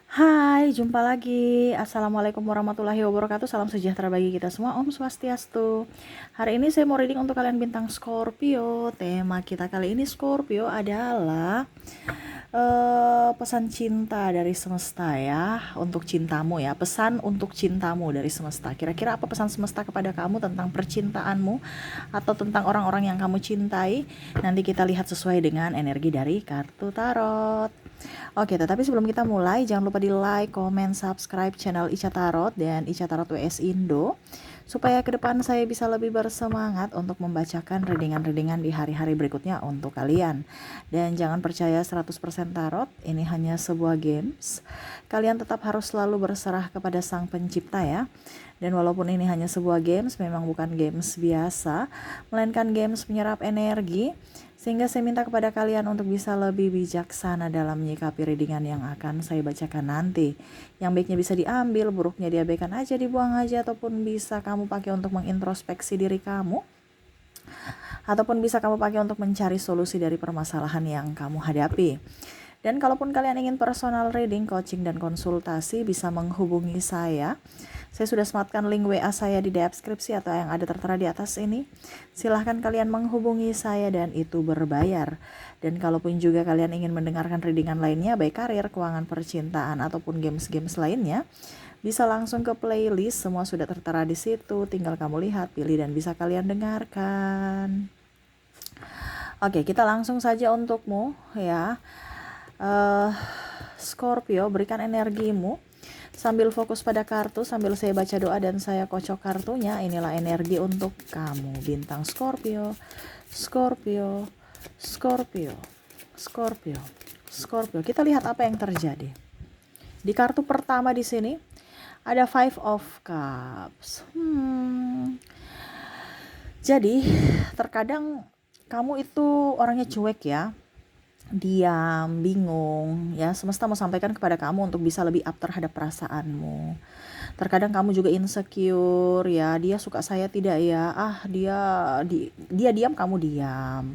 Hai, jumpa lagi. Assalamualaikum warahmatullahi wabarakatuh. Salam sejahtera bagi kita semua. Om Swastiastu. Hari ini saya mau reading untuk kalian bintang Scorpio. Tema kita kali ini Scorpio adalah pesan cinta dari semesta ya, untuk cintamu ya. Pesan untuk cintamu dari semesta. Kira-kira apa pesan semesta kepada kamu tentang percintaanmu atau tentang orang-orang yang kamu cintai? Nanti kita lihat sesuai dengan energi dari kartu tarot. Oke, tetapi sebelum kita mulai, jangan lupa di like, comment, subscribe channel Ica Tarot dan Ica Tarot WS Indo, supaya ke depan saya bisa lebih bersemangat untuk membacakan readingan-readingan di hari-hari berikutnya untuk kalian. Dan jangan percaya 100% tarot, ini hanya sebuah games. Kalian tetap harus selalu berserah kepada Sang Pencipta ya. Dan walaupun ini hanya sebuah games, memang bukan games biasa, melainkan games menyerap energi, sehingga saya minta kepada kalian untuk bisa lebih bijaksana dalam menyikapi readingan yang akan saya bacakan nanti. Yang baiknya bisa diambil, buruknya diabaikan aja, dibuang aja, ataupun bisa kamu pakai untuk mengintrospeksi diri kamu, ataupun bisa kamu pakai untuk mencari solusi dari permasalahan yang kamu hadapi. Dan kalaupun kalian ingin personal reading, coaching, dan konsultasi, bisa menghubungi saya. Saya sudah sematkan link WA saya di deskripsi atau yang ada tertera di atas ini. Silahkan kalian menghubungi saya dan itu berbayar. Dan kalaupun juga kalian ingin mendengarkan readingan lainnya, baik karir, keuangan, percintaan, ataupun games-games lainnya, bisa langsung ke playlist, semua sudah tertera di situ. Tinggal kamu lihat, pilih, dan bisa kalian dengarkan. Oke, kita langsung saja untukmu ya. Scorpio, berikan energimu sambil fokus pada kartu, sambil saya baca doa dan saya kocok kartunya. Inilah energi untuk kamu, bintang Scorpio. Scorpio, Scorpio, Scorpio, Scorpio. Kita lihat apa yang terjadi. Di kartu pertama di sini ada Five of Cups. Jadi terkadang kamu itu orangnya cuek ya, diam, bingung ya. Semesta mau sampaikan kepada kamu untuk bisa lebih up terhadap perasaanmu. Terkadang kamu juga insecure ya, dia suka saya tidak ya, dia diam, kamu diam,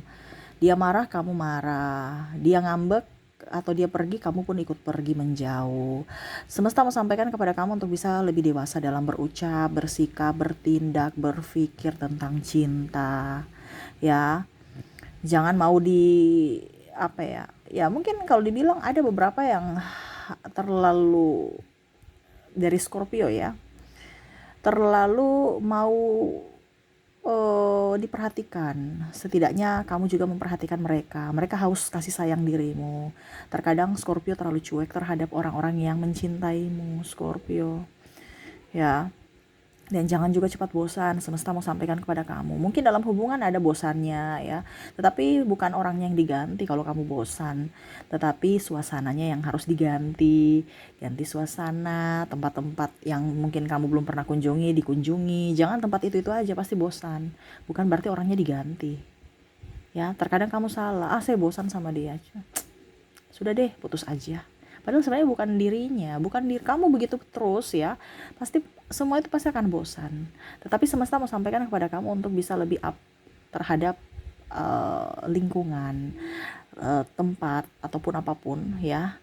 dia marah, kamu marah, dia ngambek atau dia pergi, kamu pun ikut pergi menjauh. Semesta mau sampaikan kepada kamu untuk bisa lebih dewasa dalam berucap, bersikap, bertindak, berpikir tentang cinta ya. Jangan mau apa ya mungkin kalau dibilang ada beberapa yang terlalu, dari Scorpio ya, terlalu mau diperhatikan. Setidaknya kamu juga memperhatikan mereka haus kasih sayang dirimu. Terkadang Scorpio terlalu cuek terhadap orang-orang yang mencintaimu, Scorpio ya. Dan jangan juga cepat bosan, semesta mau sampaikan kepada kamu. Mungkin dalam hubungan ada bosannya ya, tetapi bukan orangnya yang diganti kalau kamu bosan, tetapi suasananya yang harus diganti. Ganti suasana, tempat-tempat yang mungkin kamu belum pernah kunjungi, dikunjungi. Jangan tempat itu aja, pasti bosan. Bukan berarti orangnya diganti. Ya, terkadang kamu salah, saya bosan sama dia. Sudah deh, putus aja. Padahal sebenarnya bukan dirinya, bukan diri kamu begitu terus ya. Pasti semua itu pasti akan bosan. Tetapi semesta mau sampaikan kepada kamu untuk bisa lebih up terhadap lingkungan, tempat ataupun apapun ya,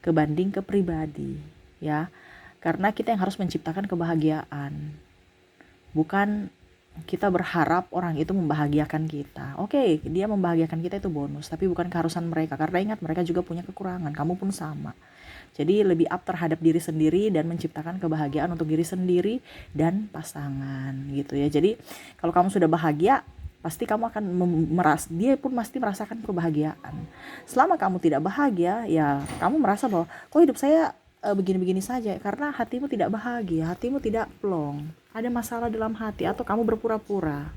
kebanding ke pribadi ya. Karena kita yang harus menciptakan kebahagiaan. Bukan kita berharap orang itu membahagiakan kita. Oke, dia membahagiakan kita itu bonus, tapi bukan keharusan mereka. Karena ingat, mereka juga punya kekurangan, kamu pun sama. Jadi lebih up terhadap diri sendiri dan menciptakan kebahagiaan untuk diri sendiri dan pasangan gitu ya. Jadi kalau kamu sudah bahagia, pasti kamu akan dia pun pasti merasakan kebahagiaan. Selama kamu tidak bahagia, ya kamu merasa bahwa kok hidup saya begini-begini saja, karena hatimu tidak bahagia, hatimu tidak plong, ada masalah dalam hati, atau kamu berpura-pura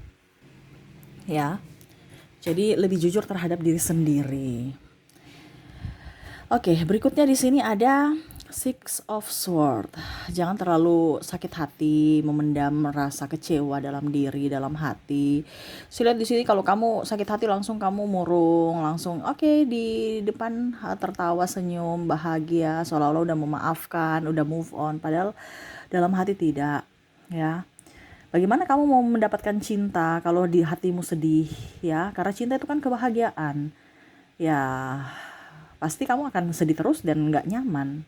ya. Jadi lebih jujur terhadap diri sendiri. Oke, berikutnya di sini ada Six of Swords. Jangan terlalu sakit hati, memendam rasa kecewa dalam diri, dalam hati. Saya lihat di sini kalau kamu sakit hati langsung kamu murung, langsung oke, di depan tertawa, senyum, bahagia, seolah-olah udah memaafkan, udah move on, padahal dalam hati tidak ya. Bagaimana kamu mau mendapatkan cinta kalau di hatimu sedih ya? Karena cinta itu kan kebahagiaan. Ya, pasti kamu akan sedih terus dan nggak nyaman.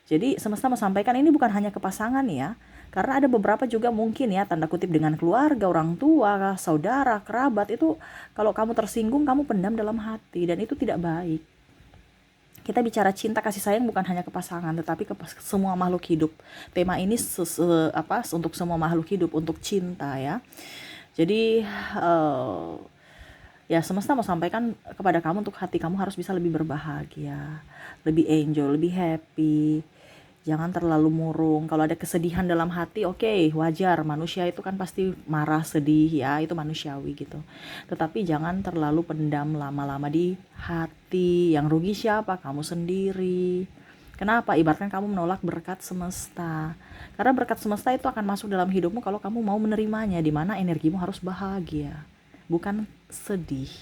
Jadi semesta mau sampaikan ini bukan hanya ke pasangan ya, karena ada beberapa juga mungkin ya, tanda kutip dengan keluarga, orang tua, saudara, kerabat, itu kalau kamu tersinggung, kamu pendam dalam hati, dan itu tidak baik. Kita bicara cinta kasih sayang bukan hanya ke pasangan, tetapi ke semua makhluk hidup. Tema ini untuk semua makhluk hidup, untuk cinta ya. Jadi ya semesta mau sampaikan kepada kamu, untuk hati kamu harus bisa lebih berbahagia, lebih enjoy, lebih happy. Jangan terlalu murung. Kalau ada kesedihan dalam hati, oke, wajar. Manusia itu kan pasti marah, sedih ya, itu manusiawi gitu. Tetapi jangan terlalu pendam lama-lama di hati. Yang rugi siapa? Kamu sendiri. Kenapa? Ibaratkan kamu menolak berkat semesta. Karena berkat semesta itu akan masuk dalam hidupmu kalau kamu mau menerimanya, di mana energimu harus bahagia, bukan sedih,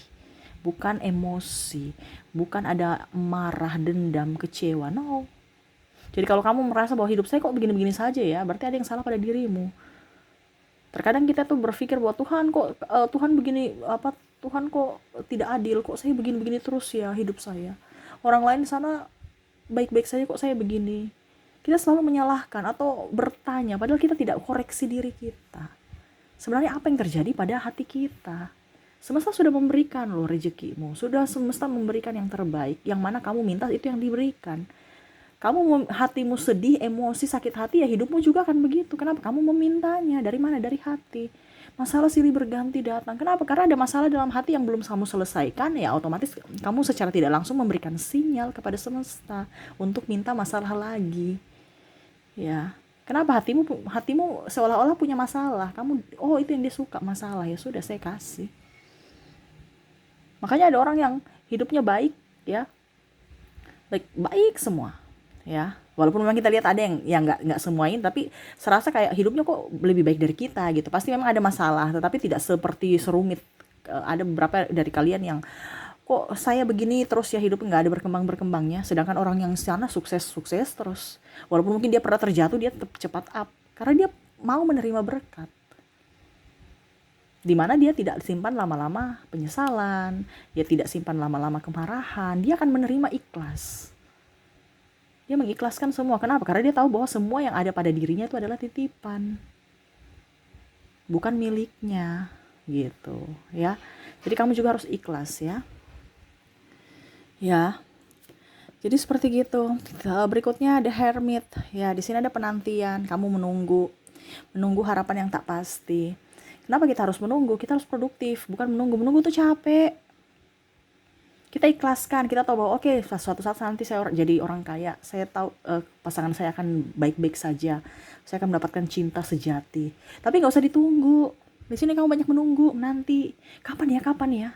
bukan emosi, bukan ada marah, dendam, kecewa. No. Jadi kalau kamu merasa bahwa hidup saya kok begini-begini saja ya, berarti ada yang salah pada dirimu. Terkadang kita tuh berpikir bahwa Tuhan begini, Tuhan kok tidak adil, kok saya begini-begini terus ya hidup saya. Orang lain di sana baik-baik saja, kok saya begini. Kita selalu menyalahkan atau bertanya, padahal kita tidak koreksi diri kita. Sebenarnya apa yang terjadi pada hati kita? Semesta sudah memberikan loh rezekimu, sudah semesta memberikan yang terbaik, yang mana kamu minta itu yang diberikan. Kamu hatimu sedih, emosi, sakit hati, ya hidupmu juga akan begitu. Kenapa? Kamu memintanya. Dari mana? Dari hati. Masalah silih berganti datang. Kenapa? Karena ada masalah dalam hati yang belum kamu selesaikan, ya otomatis kamu secara tidak langsung memberikan sinyal kepada semesta untuk minta masalah lagi. Ya. Kenapa? Hatimu seolah-olah punya masalah. Kamu, oh itu yang dia suka, masalah. Ya sudah, saya kasih. Makanya ada orang yang hidupnya baik, ya. Baik semua. Ya, walaupun memang kita lihat ada yang nggak semuain, tapi serasa kayak hidupnya kok lebih baik dari kita gitu. Pasti memang ada masalah, tetapi tidak seperti serumit. Ada beberapa dari kalian yang kok saya begini terus ya, hidup nggak ada berkembangnya, sedangkan orang yang sana sukses terus. Walaupun mungkin dia pernah terjatuh, dia tetap cepat up karena dia mau menerima berkat, dimana dia tidak simpan lama-lama penyesalan, dia tidak simpan lama-lama kemarahan, dia akan menerima ikhlas. Dia mengikhlaskan semua. Kenapa? Karena dia tahu bahwa semua yang ada pada dirinya itu adalah titipan, bukan miliknya, gitu ya. Jadi kamu juga harus ikhlas ya. Ya. Jadi seperti gitu. Berikutnya ada hermit. Ya, di sini ada penantian. Kamu menunggu harapan yang tak pasti. Kenapa kita harus menunggu? Kita harus produktif, bukan menunggu tuh capek. Kita ikhlaskan, kita tahu bahwa oke, suatu saat nanti saya jadi orang kaya, saya tahu pasangan saya akan baik-baik saja, saya akan mendapatkan cinta sejati. Tapi nggak usah ditunggu. Di sini kamu banyak menunggu, nanti kapan ya,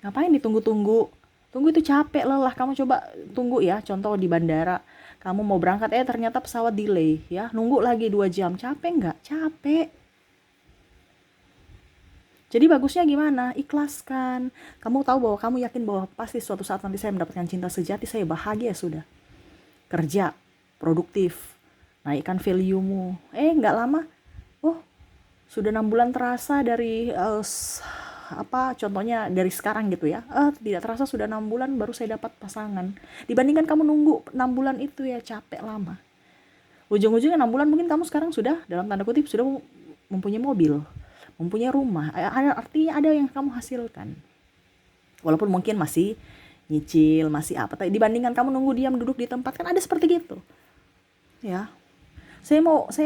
ngapain ditunggu-tunggu? Tunggu itu capek, lelah. Kamu coba tunggu ya, contoh di bandara, kamu mau berangkat ternyata pesawat delay ya, nunggu lagi 2 jam, capek nggak? Capek. Jadi bagusnya gimana? Ikhlaskan. Kamu tahu bahwa kamu yakin bahwa pasti suatu saat nanti saya mendapatkan cinta sejati, saya bahagia, sudah. Kerja, produktif, naikkan value-mu. Nggak lama, sudah 6 bulan terasa dari contohnya dari sekarang gitu ya. Tidak terasa sudah 6 bulan baru saya dapat pasangan. Dibandingkan kamu nunggu 6 bulan itu ya capek lama. Ujung-ujungnya 6 bulan mungkin kamu sekarang sudah dalam tanda kutip sudah mempunyai mobil, mempunyai rumah, artinya ada yang kamu hasilkan. Walaupun mungkin masih nyicil, masih apa, tapi dibandingkan kamu nunggu diam duduk di tempat, kan ada seperti gitu. Ya. Saya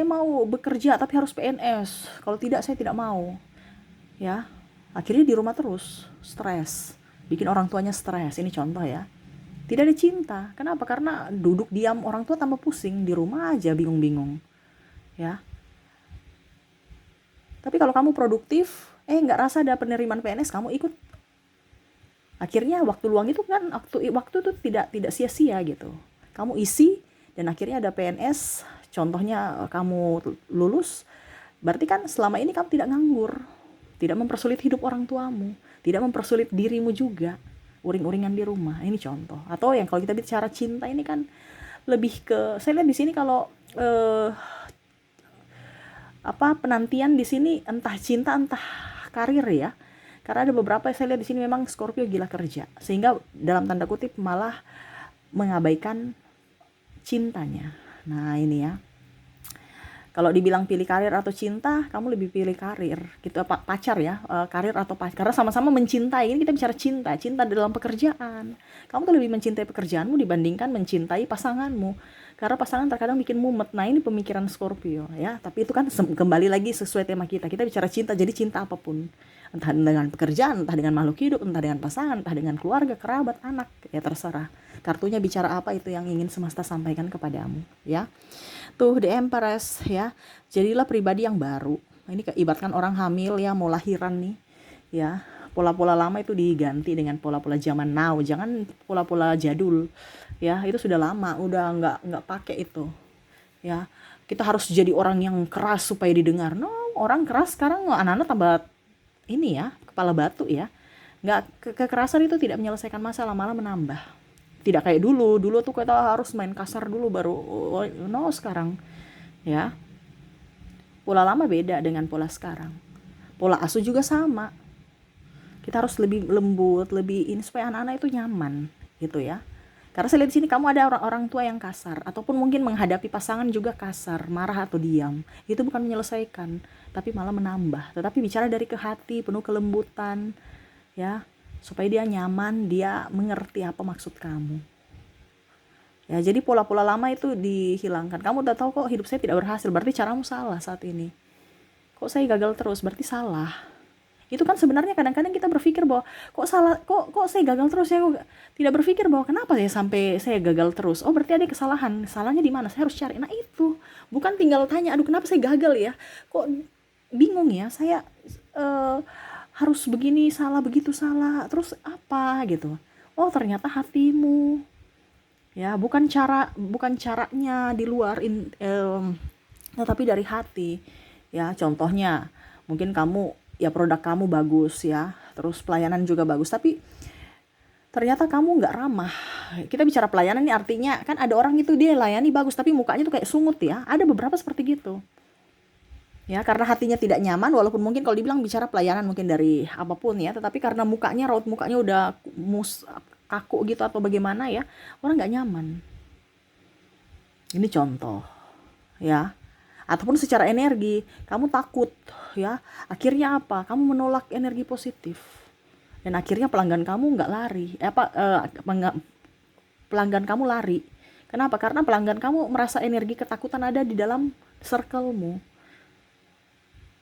mau bekerja tapi harus PNS. Kalau tidak saya tidak mau. Ya. Akhirnya di rumah terus, stres. Bikin orang tuanya stres. Ini contoh ya. Tidak ada cinta. Kenapa? Karena duduk diam, orang tua tambah pusing, di rumah aja bingung-bingung. Ya. Tapi kalau kamu produktif, nggak rasa ada penerimaan PNS, kamu ikut. Akhirnya waktu luang itu kan, waktu itu tidak sia-sia gitu. Kamu isi dan akhirnya ada PNS. Contohnya kamu lulus, berarti kan selama ini kamu tidak nganggur, tidak mempersulit hidup orang tuamu, tidak mempersulit dirimu juga, uring-uringan di rumah. Ini contoh. Atau yang kalau kita bicara cinta ini kan lebih ke, saya lihat di sini kalau penantian di sini entah cinta entah karir ya. Karena ada beberapa saya lihat di sini memang Scorpio gila kerja, sehingga dalam tanda kutip malah mengabaikan cintanya. Nah ini ya, kalau dibilang pilih karir atau cinta, kamu lebih pilih karir gitu, apa pacar ya, karir atau pacar, karena sama-sama mencintai. Ini kita bicara cinta dalam pekerjaan. Kamu tuh lebih mencintai pekerjaanmu dibandingkan mencintai pasanganmu, karena pasangan terkadang bikin mumet. Nah ini pemikiran Scorpio ya, tapi itu kan kembali lagi sesuai tema kita bicara cinta. Jadi cinta apapun, entah dengan pekerjaan, entah dengan makhluk hidup, entah dengan pasangan, entah dengan keluarga, kerabat, anak, ya terserah. Kartunya bicara apa, itu yang ingin semesta sampaikan kepadamu ya. Tuh The Empress ya, jadilah pribadi yang baru. Ini ibaratkan orang hamil ya, mau lahiran nih ya, pola-pola lama itu diganti dengan pola-pola zaman now, jangan pola-pola jadul ya, itu sudah lama, udah nggak pakai itu ya. Kita harus jadi orang yang keras supaya didengar. No, orang keras sekarang anak-anak tambah ini ya, kepala batu ya. Nggak, kekerasan itu tidak menyelesaikan masalah, malah menambah. Tidak kayak dulu tuh kita harus main kasar dulu baru no. Sekarang ya, pola lama beda dengan pola sekarang. Pola asuh juga sama, kita harus lebih lembut, lebih ini supaya anak-anak itu nyaman gitu ya. Karena saya lihat di sini kamu ada orang tua yang kasar, ataupun mungkin menghadapi pasangan juga kasar, marah atau diam. Itu bukan menyelesaikan, tapi malah menambah. Tetapi bicara dari ke hati, penuh kelembutan ya, supaya dia nyaman, dia mengerti apa maksud kamu. Ya, jadi pola-pola lama itu dihilangkan. Kamu udah tahu kok hidup saya tidak berhasil, berarti caramu salah saat ini. Kok saya gagal terus, berarti salah. Itu kan sebenarnya kadang-kadang kita berpikir bahwa kok saya gagal terus ya, kok tidak berpikir bahwa kenapa ya sampai saya gagal terus. Oh, berarti ada kesalahan. Salahnya di mana? Saya harus cari. Nah, itu. Bukan tinggal tanya, aduh kenapa saya gagal ya? Kok bingung ya? Saya harus begini salah, begitu salah, terus apa gitu. Oh ternyata hatimu ya, bukan caranya di luar, tetapi dari hati ya. Contohnya mungkin kamu ya, produk kamu bagus ya, terus pelayanan juga bagus, tapi ternyata kamu nggak ramah. Kita bicara pelayanan ini artinya kan ada orang itu dia layani bagus tapi mukanya tuh kayak sungut ya, ada beberapa seperti gitu ya, karena hatinya tidak nyaman. Walaupun mungkin kalau dibilang bicara pelayanan mungkin dari apapun ya, tetapi karena raut mukanya udah kaku gitu atau bagaimana ya, orang nggak nyaman. Ini contoh ya. Ataupun secara energi kamu takut ya, akhirnya apa, kamu menolak energi positif dan akhirnya pelanggan kamu nggak lari, pelanggan kamu lari. Kenapa? Karena pelanggan kamu merasa energi ketakutan ada di dalam circle-mu.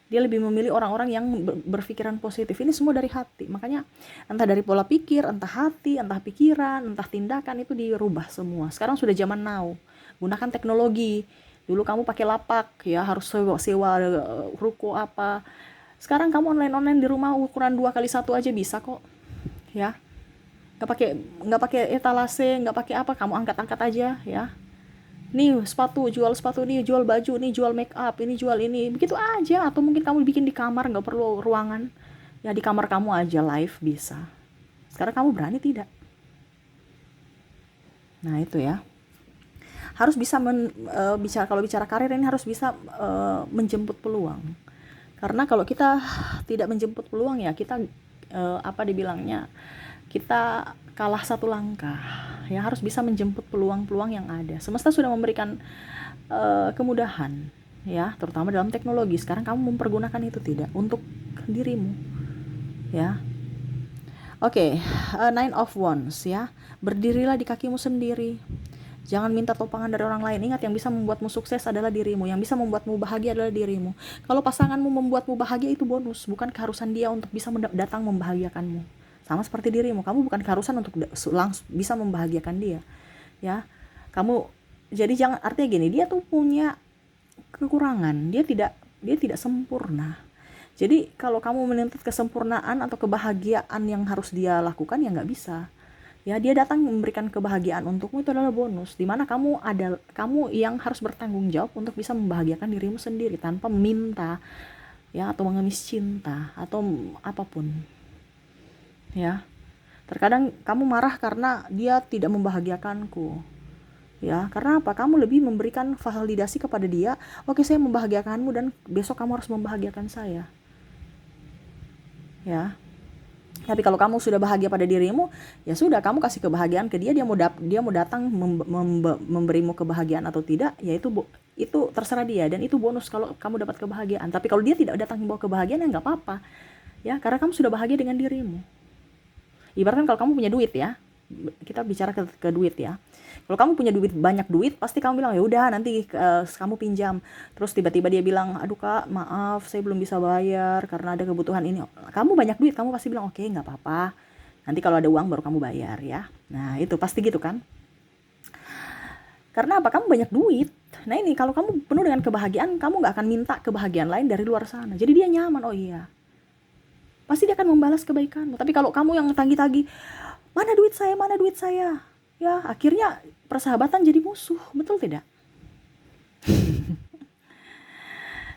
Dia lebih memilih orang-orang yang berpikiran positif. Ini semua dari hati. Makanya entah dari pola pikir, entah hati, entah pikiran, entah tindakan, itu dirubah semua. Sekarang sudah zaman now. Gunakan teknologi. Dulu kamu pakai lapak ya, harus sewa ruko apa. Sekarang kamu online di rumah, ukuran 2x1 aja bisa kok. Ya. Nggak pakai etalase, nggak pakai apa, kamu angkat-angkat aja ya. Nih jual sepatu, nih jual baju, nih jual make up, ini jual ini, begitu aja. Atau mungkin kamu bikin di kamar, nggak perlu ruangan ya, di kamar kamu aja live bisa. Sekarang kamu berani tidak? Nah itu ya, harus bisa kalau bicara karir ini harus bisa menjemput peluang. Karena kalau kita tidak menjemput peluang ya, kita dibilangnya, kita kalah satu langkah ya. Harus bisa menjemput peluang-peluang yang ada. Semesta sudah memberikan kemudahan ya, terutama dalam teknologi. Sekarang kamu mempergunakan itu tidak untuk dirimu ya. Oke, Nine of Wands ya. Berdirilah di kakimu sendiri. Jangan minta topangan dari orang lain. Ingat, yang bisa membuatmu sukses adalah dirimu. Yang bisa membuatmu bahagia adalah dirimu. Kalau pasanganmu membuatmu bahagia, itu bonus, bukan keharusan dia untuk bisa datang membahagiakanmu. Sama seperti dirimu, kamu bukan keharusan untuk langsung bisa membahagiakan dia ya. Kamu jadi jangan, artinya gini, dia tuh punya kekurangan, dia tidak sempurna. Jadi kalau kamu menuntut kesempurnaan atau kebahagiaan yang harus dia lakukan, ya nggak bisa ya. Dia datang memberikan kebahagiaan untukmu, itu adalah bonus, dimana kamu yang harus bertanggung jawab untuk bisa membahagiakan dirimu sendiri tanpa meminta ya, atau mengemis cinta atau apapun ya. Terkadang kamu marah karena dia tidak membahagiakanku ya. Karena apa? Kamu lebih memberikan validasi kepada dia, oke, saya membahagiakanmu dan besok kamu harus membahagiakan saya ya. Tapi kalau kamu sudah bahagia pada dirimu, ya sudah, kamu kasih kebahagiaan ke dia, dia mau datang memberimu kebahagiaan atau tidak, ya itu terserah dia, dan itu bonus kalau kamu dapat kebahagiaan. Tapi kalau dia tidak datang membawa kebahagiaan, ya nggak apa-apa, ya, karena kamu sudah bahagia dengan dirimu. Ibaratkan kalau kamu punya duit ya, kita bicara ke duit ya. Kalau kamu punya banyak duit, pasti kamu bilang ya udah nanti kamu pinjam. Terus tiba-tiba dia bilang, aduh kak, maaf saya belum bisa bayar karena ada kebutuhan ini. Kamu banyak duit, kamu pasti bilang oke, nggak apa-apa. Nanti kalau ada uang baru kamu bayar ya. Nah itu pasti gitu kan. Karena apa? Kamu banyak duit. Nah ini kalau kamu penuh dengan kebahagiaan, kamu nggak akan minta kebahagiaan lain dari luar sana. Jadi dia nyaman, oh iya. Pasti dia akan membalas kebaikanmu. Tapi kalau kamu yang tagih-tagih, mana duit saya, mana duit saya, ya akhirnya persahabatan jadi musuh, betul tidak?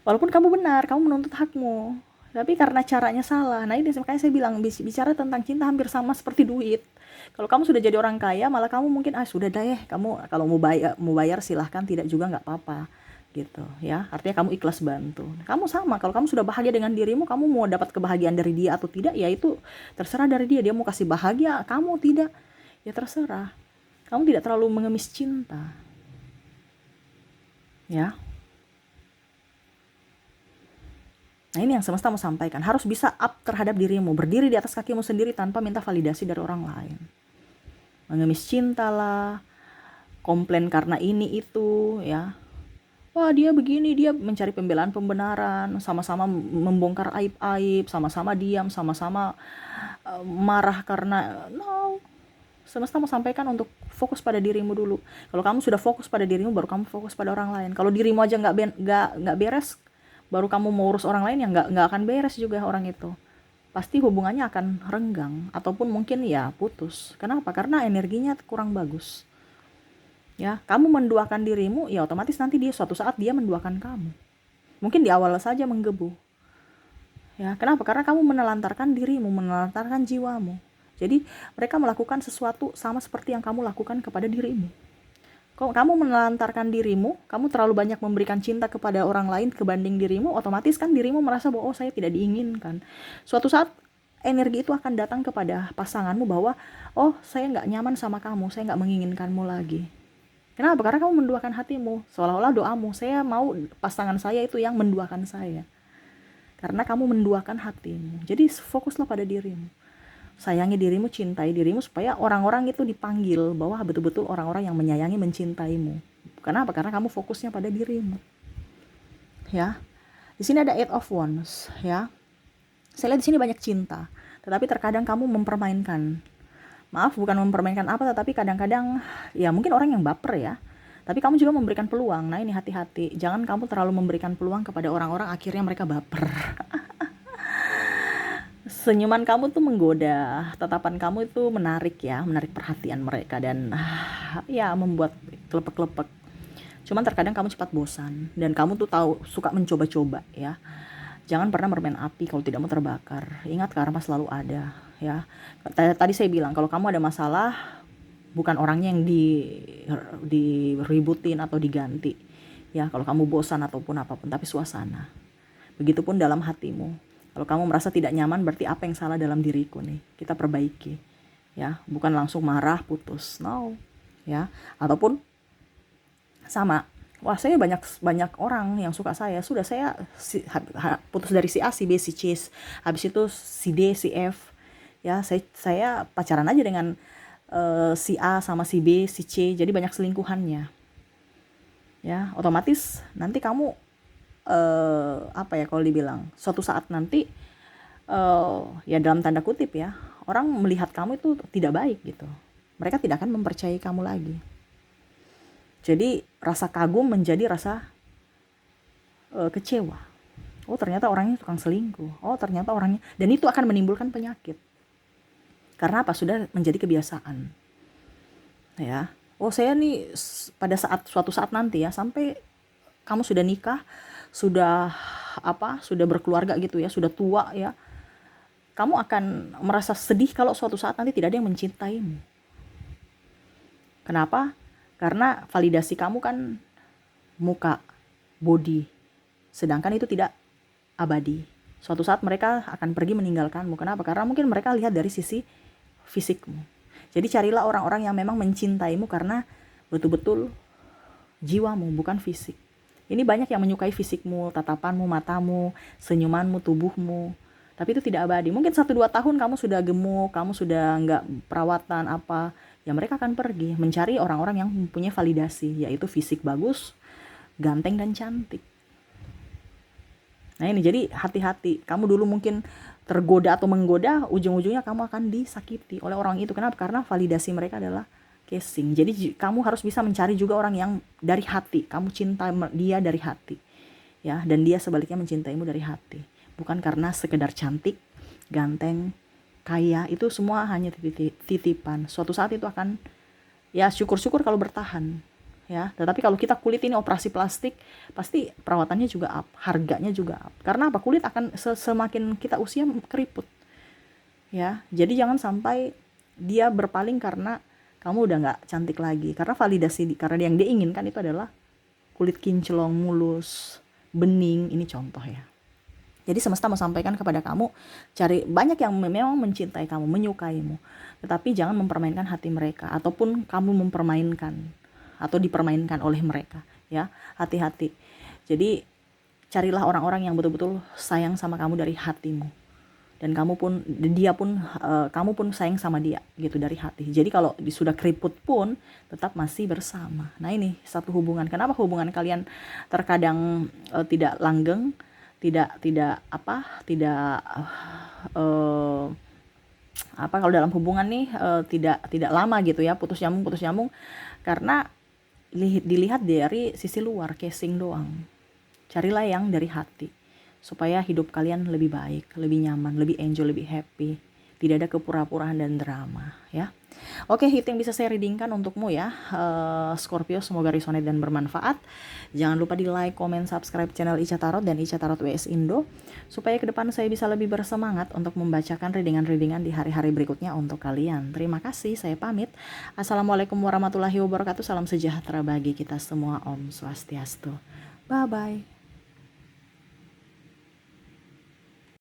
Walaupun kamu benar, kamu menuntut hakmu, tapi karena caranya salah. Nah ini makanya saya bilang, bicara tentang cinta hampir sama seperti duit. Kalau kamu sudah jadi orang kaya, malah kamu mungkin sudah deh, kamu kalau mau bayar silahkan, tidak juga nggak apa-apa gitu ya. Artinya kamu ikhlas bantu. Kamu sama, kalau kamu sudah bahagia dengan dirimu, kamu mau dapat kebahagiaan dari dia atau tidak, ya itu terserah dari dia. Dia mau kasih bahagia, kamu tidak, ya terserah. Kamu tidak terlalu mengemis cinta. Ya. Nah ini yang semesta mau sampaikan. Harus bisa up terhadap dirimu. Berdiri di atas kakimu sendiri tanpa minta validasi dari orang lain. Mengemis cinta lah. Komplain karena ini itu ya. Wah dia begini, dia mencari pembelaan pembenaran. Sama-sama membongkar aib-aib. Sama-sama diam, sama-sama marah karena no. Semesta mau sampaikan untuk fokus pada dirimu dulu. Kalau kamu sudah fokus pada dirimu, baru kamu fokus pada orang lain. Kalau dirimu aja nggak beres, baru kamu mau urus orang lain, yang nggak akan beres juga orang itu. Pasti hubungannya akan renggang ataupun mungkin ya putus. Kenapa? Karena energinya kurang bagus. Ya, kamu menduakan dirimu, ya otomatis nanti suatu saat dia menduakan kamu. Mungkin di awal saja menggebu. Ya, kenapa? Karena kamu menelantarkan dirimu, menelantarkan jiwamu. Jadi mereka melakukan sesuatu sama seperti yang kamu lakukan kepada dirimu. Kalau kamu menelantarkan dirimu, kamu terlalu banyak memberikan cinta kepada orang lain kebanding dirimu, otomatis kan dirimu merasa bahwa saya tidak diinginkan. Suatu saat energi itu akan datang kepada pasanganmu bahwa saya nggak nyaman sama kamu, saya nggak menginginkanmu lagi. Kenapa? Karena kamu menduakan hatimu, seolah-olah doamu, saya mau pasangan saya itu yang menduakan saya. Karena kamu menduakan hatimu. Jadi fokuslah pada dirimu. Sayangi dirimu, cintai dirimu, supaya orang-orang itu dipanggil bahwa betul-betul orang-orang yang menyayangi, mencintaimu. Kenapa? Karena kamu fokusnya pada dirimu. Ya. Di sini ada 8 of Wands, ya. Saya lihat di sini banyak cinta, tetapi terkadang kamu mempermainkan. Maaf, bukan mempermainkan apa, tetapi kadang-kadang ya mungkin orang yang baper ya. Tapi kamu juga memberikan peluang. Nah, ini hati-hati. Jangan kamu terlalu memberikan peluang kepada orang-orang, akhirnya mereka baper. Senyuman kamu tuh menggoda, tatapan kamu itu menarik ya, menarik perhatian mereka, dan ya membuat kelepek-kelepek. Cuman terkadang kamu cepat bosan, dan kamu tuh tahu suka mencoba-coba ya. Jangan pernah bermain api kalau tidak mau terbakar. Ingat, karma selalu ada ya. Tadi saya bilang kalau kamu ada masalah, bukan orangnya yang diributin atau diganti ya. Kalau kamu bosan ataupun apapun, tapi suasana. Begitupun dalam hatimu. Kalau kamu merasa tidak nyaman, berarti apa yang salah dalam diriku nih? Kita perbaiki, ya. Bukan langsung marah, putus, no, ya. Ataupun sama, wah saya banyak orang yang suka saya, sudah saya putus dari si A, si B, si C, habis itu si D, si F, ya. Saya pacaran aja dengan si A sama si B, si C, jadi banyak selingkuhannya, ya. Otomatis nanti kamu apa ya kalau dibilang, suatu saat nanti ya dalam tanda kutip ya, orang melihat kamu itu tidak baik gitu. Mereka tidak akan mempercayai kamu lagi. Jadi rasa kagum menjadi rasa kecewa. Oh ternyata orangnya tukang selingkuh. Oh ternyata orangnya, dan itu akan menimbulkan penyakit. Karena apa? Sudah menjadi kebiasaan. Ya. Oh saya nih pada suatu saat nanti ya, sampai kamu sudah nikah, sudah berkeluarga gitu ya, sudah tua ya, kamu akan merasa sedih kalau suatu saat nanti tidak ada yang mencintaimu. Kenapa? Karena validasi kamu kan muka, body, sedangkan itu tidak abadi Suatu saat mereka akan pergi meninggalkanmu. Kenapa? Karena mungkin mereka lihat dari sisi fisikmu. Jadi carilah orang-orang yang memang mencintaimu karena betul-betul jiwamu, bukan fisik. Ini banyak yang menyukai fisikmu, tatapanmu, matamu, senyumanmu, tubuhmu. Tapi itu tidak abadi. Mungkin 1-2 tahun kamu sudah gemuk, kamu sudah nggak perawatan apa. Ya mereka akan pergi mencari orang-orang yang mempunyai validasi, yaitu fisik bagus, ganteng dan cantik. Nah ini jadi hati-hati. Kamu dulu mungkin tergoda atau menggoda, ujung-ujungnya kamu akan disakiti oleh orang itu. Kenapa? Karena validasi mereka adalah casing. Jadi kamu harus bisa mencari juga orang yang dari hati. Kamu cinta dia dari hati. Ya, dan dia sebaliknya mencintaimu dari hati. Bukan karena sekedar cantik, ganteng, kaya, itu semua hanya titipan. Suatu saat itu akan, ya syukur-syukur kalau bertahan. Ya, tetapi kalau kita kulit ini operasi plastik, pasti perawatannya juga up, harganya juga up. Karena apa? Kulit akan semakin kita usia keriput. Ya, jadi jangan sampai dia berpaling karena kamu udah nggak cantik lagi. Karena validasi, karena yang dia inginkan itu adalah kulit kinclong, mulus, bening. Ini contoh ya. Jadi semesta mau sampaikan kepada kamu, cari banyak yang memang mencintai kamu, menyukaimu, tetapi jangan mempermainkan hati mereka, ataupun kamu mempermainkan atau dipermainkan oleh mereka. Ya, hati-hati. Jadi carilah orang-orang yang betul-betul sayang sama kamu dari hatimu, dan kamu pun sayang sama dia gitu dari hati. Jadi kalau sudah keriput pun tetap masih bersama. Nah ini satu hubungan. Kenapa hubungan kalian terkadang tidak langgeng, tidak kalau dalam hubungan nih tidak lama gitu ya, putus nyambung karena dilihat dari sisi luar, casing doang. Carilah yang dari hati supaya hidup kalian lebih baik, lebih nyaman, lebih enjoy, lebih happy. Tidak ada kepura-puraan dan drama ya. Oke, itu yang bisa saya readingkan untukmu ya, Scorpio. Semoga resonate dan bermanfaat. Jangan lupa di like, comment, subscribe channel Ica Tarot dan Ica Tarot WS Indo, supaya ke depan saya bisa lebih bersemangat untuk membacakan readingan-readingan di hari-hari berikutnya untuk kalian. Terima kasih, saya pamit. Assalamualaikum warahmatullahi wabarakatuh. Salam sejahtera bagi kita semua. Om Swastiastu. Bye-bye.